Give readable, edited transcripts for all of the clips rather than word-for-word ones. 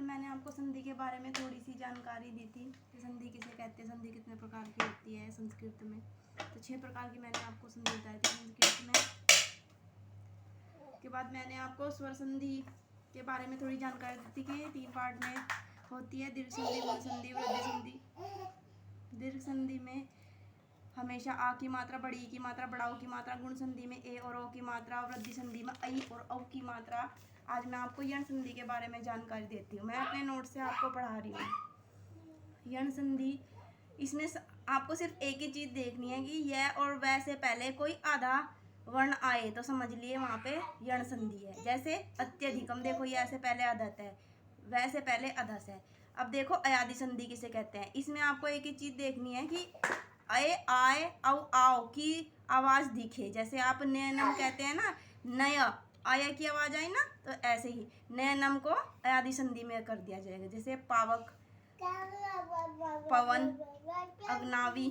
मैंने आपको संधि के बारे में थोड़ी सी जानकारी दी थी कि संधि किसे कहते हैं, संधि कितने प्रकार की होती है संस्कृत में। तो 6 प्रकार की मैंने आपको संधि बताई थी संस्कृत में। के बाद मैंने आपको स्वर संधि के बारे में थोड़ी जानकारी दी थी कि 3 पार्ट में होती है, दीर्घ संधि, गुण संधि, वृद्धि संधि। दीर्घ संधि में हमेशा आ की मात्रा, बड़ी ई की मात्रा, बड़ा ऊ की मात्रा, गुण संधि में ए और ओ की मात्रा, वृद्धि संधि में आई और औ की मात्रा। आज मैं आपको यण संधि के बारे में जानकारी देती हूँ, मैं अपने नोट से आपको पढ़ा रही हूँ। यण संधि, इसमें आपको सिर्फ एक ही चीज़ देखनी है कि यह और वह से पहले कोई आधा वर्ण आए तो समझ लिए वहाँ पे यण संधि है। जैसे अत्यधिकम, देखो यह से पहले अधत है, वह से पहले अधस है। अब देखो अयादि संधि किसे कहते हैं, इसमें आपको एक ही चीज़ देखनी है कि अय, आय, औ, आओ की आवाज़ दिखे। जैसे आप नयनम कहते हैं ना, नय आय की आवाज़ आई ना, तो ऐसे ही नयनम को अयादि संधि में कर दिया जाएगा। जैसे पावक, पवन, अग्नावी।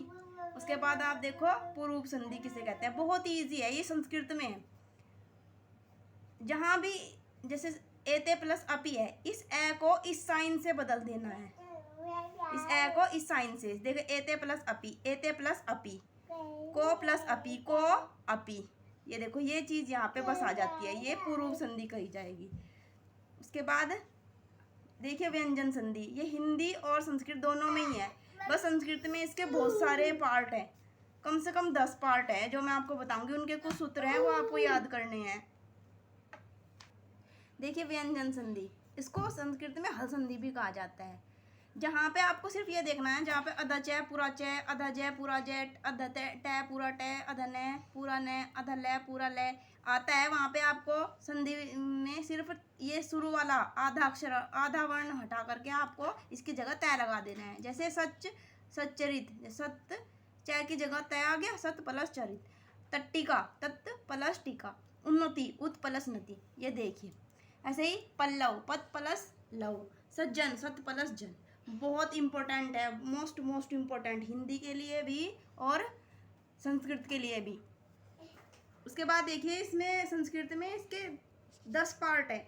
उसके बाद आप देखो पुरूप संधि किसे कहते हैं, बहुत ईजी है ये, संस्कृत में है। जहाँ भी जैसे एते प्लस अपी है, इस ए को इस साइन से बदल देना है, इस ए को इस साइन से। देखो एते प्लस अपी, एते प्लस अपी, को प्लस अपी, को अपी। ये देखो ये चीज़ यहाँ पे बस आ जाती है, ये पूर्व संधि कही जाएगी। उसके बाद देखिए व्यंजन संधि, ये हिंदी और संस्कृत दोनों में ही है, बस संस्कृत में इसके बहुत सारे पार्ट हैं, कम से कम 10 पार्ट है जो मैं आपको बताऊंगी। उनके कुछ सूत्र हैं वो आपको याद करने हैं। देखिए व्यंजन संधि, इसको संस्कृत में हल संधि भी कहा जाता है। जहाँ पे आपको सिर्फ ये देखना है, जहाँ पे अध च पूरा च, अध ज पूरा ज, अध ट पूरा ट, अध न पूरा न, अध ल पूरा ल आता है, वहाँ पे आपको संधि में सिर्फ ये शुरू वाला आधा अक्षर, आधा वर्ण हटा करके आपको इसकी जगह तय लगा देना है। जैसे सच, सच्चरित, सत च की जगह तय आ गया, सत प्लस चरित। तट्टिका, तत् प्लस टीका। उन्नति, उत प्लस नति। ये देखिए ऐसे ही पल्लव, पद प्लस लव। सज्जन, सत प्लस जन। बहुत इम्पोर्टेंट है, मोस्ट इम्पोर्टेंट, हिंदी के लिए भी और संस्कृत के लिए भी। उसके बाद देखिए इसमें संस्कृत में इसके 10 पार्ट है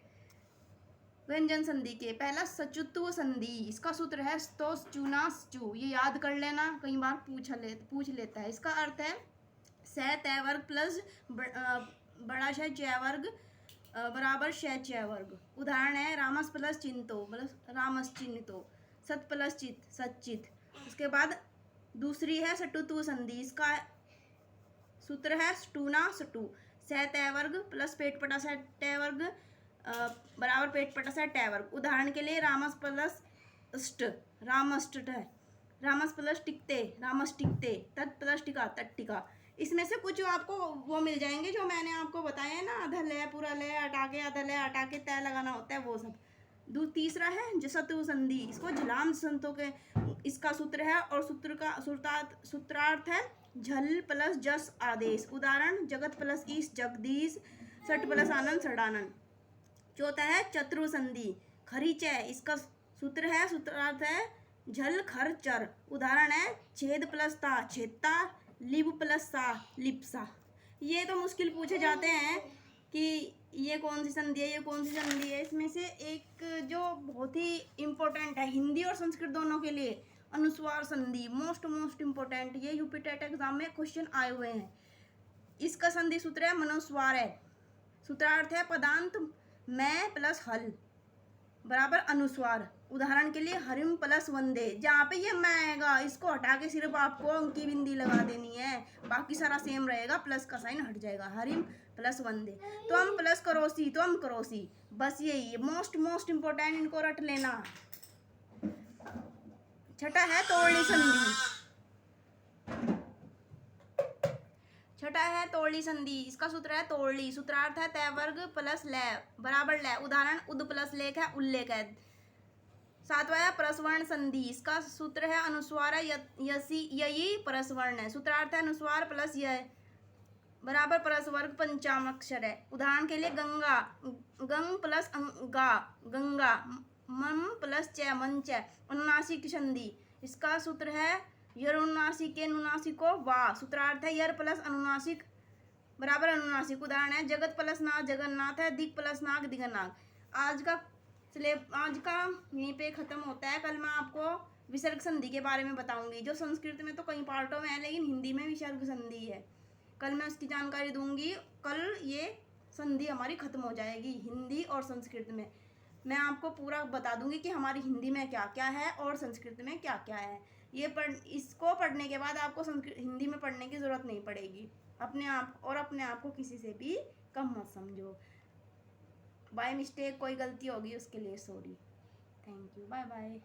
व्यंजन संधि के। पहला सचुत्व संधि, इसका सूत्र है स्तोस चूना चू, ये याद कर लेना, कई बार पूछ लेता है। इसका अर्थ है स तय वर्ग प्लस बड़ा श च वर्ग बराबर श च वर्ग। उदाहरण है रामस प्लस चिंतो, मतलब रामस चिन्हितो, सत प्लस चित, सच्चित। उसके बाद दूसरी है सटुत्व संधि, इसका सूत्र है स्टूना सटू, स तय वर्ग प्लस पेट पटा स ट वर्ग बराबर पेट पटा स ट वर्ग। उदाहरण के लिए रामस प्लस स्ट, रामस्ट है, रामस प्लस टिकते, रामस टिकते, तत् प्लस टिका, तट्टिका। इसमें से कुछ आपको वो मिल जाएंगे जो मैंने आपको बताया है ना, अध लय पूरा लय हटा के, अध लय हटा के तय लगाना होता है, वो सब। तीसरा है जसतु संधि, इसको झलाम संतों के इसका सूत्र है, और सूत्र का सूत्रार्थ है झल प्लस जस आदेश। उदाहरण जगत प्लस ईश जगदीश, सट प्लस आनंद सडानंद। चौथा है चतुर संधि, खरीच है, इसका सूत्र है, सूत्रार्थ है झल खर चर। उदाहरण है छेद प्लस ता, छेदता, लिप प्लस सा, लिप्सा। ये तो मुश्किल पूछे जाते हैं कि ये कौन सी संधि है, ये कौन सी संधि है। इसमें से एक जो बहुत ही इम्पोर्टेंट है हिंदी और संस्कृत दोनों के लिए, अनुस्वार संधि, मोस्ट इम्पोर्टेंट, ये यूपी टेट एग्जाम में क्वेश्चन आए हुए हैं। इसका संधि सूत्र है मनोस्वार है, सूत्रार्थ है पदांत मैं प्लस हल बराबर अनुस्वार। उदाहरण के लिए हरिम प्लस वंदे, जहाँ पे ये मैं आएगा इसको हटा के सिर्फ आपको अंकी बिंदी लगा देनी है, बाकी सारा सेम रहेगा, प्लस का साइन हट जाएगा। हरिम प्लस वंदे, तो हम प्लस करोसी, तो हम करोसी, बस यही मोस्ट इम्पोर्टेंट, इनको रट लेना। छठा है तोड़नी संधि, छठा है तोड़ली संधि, इसका सूत्र है तोड़ली, सूत्रार्थ है तय वर्ग प्लस लय बराबर लय। उदाहरण उद प्लस लेख है, उल्लेख है। सातवां है परस्वर्ण संधि, इसका सूत्र है अनुस्वार है, यसी यही परस्वर्ण है, सूत्रार्थ है अनुस्वार प्लस य बराबर परस्वर्ग पंचाक्षर है। उदाहरण के लिए गंगा, गंग प्लस गा, गंगा, मम प्लस च, मंच। अनुनासिक संधि, इसका सूत्र है यरुनासिक के नुनासिक को वा, सूत्रार्थ है यर प्लस अनुनासिक बराबर अनुनासिक। उदाहरण है जगत प्लस नाथ, जगन्नाथ है, दिक प्लस नाग, दिगनाग। आज का चलिए आज का यहीं पे ख़त्म होता है। कल मैं आपको विसर्ग संधि के बारे में बताऊंगी, जो संस्कृत में तो कई पार्टों में है लेकिन हिंदी में विसर्ग संधि है। कल मैं उसकी जानकारी दूंगी। कल ये संधि हमारी ख़त्म हो जाएगी हिंदी और संस्कृत में। मैं आपको पूरा बता दूंगी कि हमारी हिंदी में क्या क्या है और संस्कृत में क्या क्या है। इसको पढ़ने के बाद आपको संस्कृत हिंदी में पढ़ने की ज़रूरत नहीं पड़ेगी। अपने आप को किसी से भी कम मत समझो। बाय मिस्टेक कोई गलती होगी उसके लिए sorry. Thank you, bye bye.